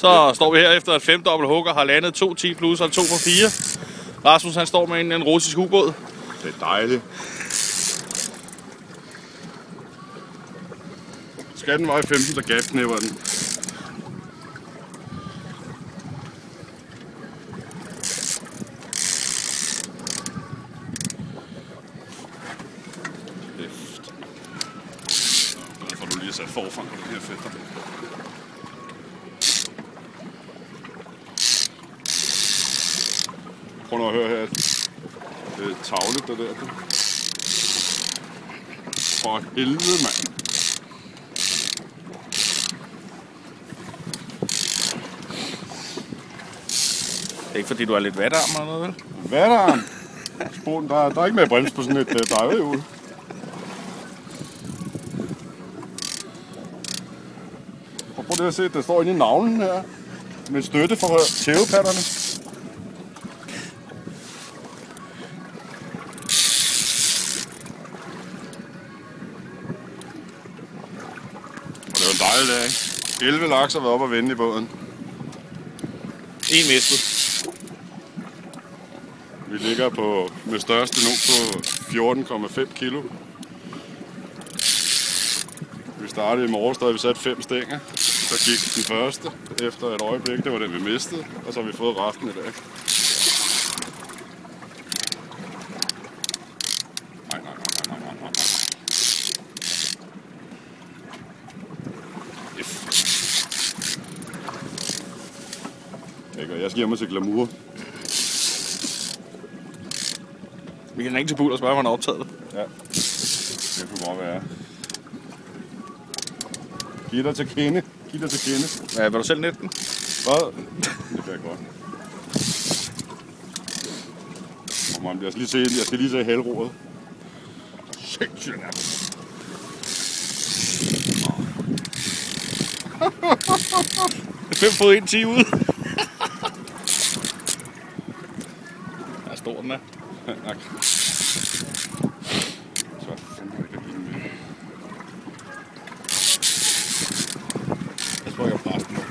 Så står vi her efter et 5-dobbelt hugger, har landet 2 10 plus og 2 på 4. Rasmus han står med en russisk ubåd. Det er dejligt. Skal den veje 15, så gasknæpper den. Nu får du lige sat forfang på den her fætter. Prøv nu at høre her. Det er tavlet, det der. For helvede, mand. Det er ikke fordi du er lidt vatarm eller noget, vel? Vatarm? Der er ikke mere brems på sådan et drejehjul. Prøv lige at se, der står inde i navlen her. Med støtte for tævepatterne. Det var en dejlig dag, ikke? 11 laks har været oppe og vende i båden. En mistet. Vi ligger på med største nu på 14,5 kilo. Vi startede i morges, da vi satte 5 stænger. Så gik den første efter et øjeblik, det var den vi mistede, og så har vi fået resten i dag. Jeg skal hjem og se Glamour. Vi kan ringe til Buhl og spørge, om han har optaget det. Ja, det kunne godt være. Giv dig til kende. Ja, vil du selv nætte den? Hvad? Det bliver godt. Og man bliver lige se, jeg skal lige se halvroret. Sindssygt er det. Det er 5 fod 1 10 ud. Ja, stor den er. Tak. Så fanden jeg kan give den med. Jeg tror, jeg kan presse den op.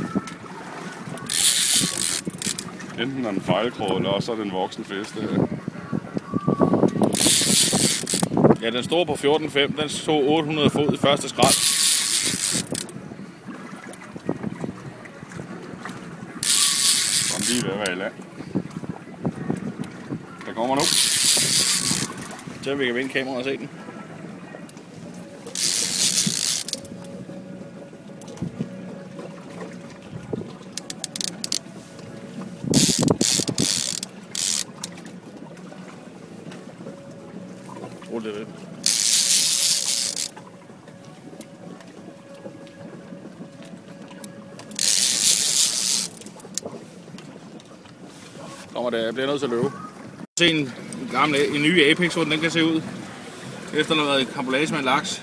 Enten er den fejlkroget, eller også er den voksen feste. Ja, den store på 14,5, den tog 800 fod i første skrald. Sådan lige ved at være i land. Der kommer nu. Så vi kan vinde kameraet og se den. Rul det lidt. Kommer det, jeg bliver nødt til at løbe. Se en ny Apex, hvordan den kan se ud. Efter der har været i kampolage med en laks.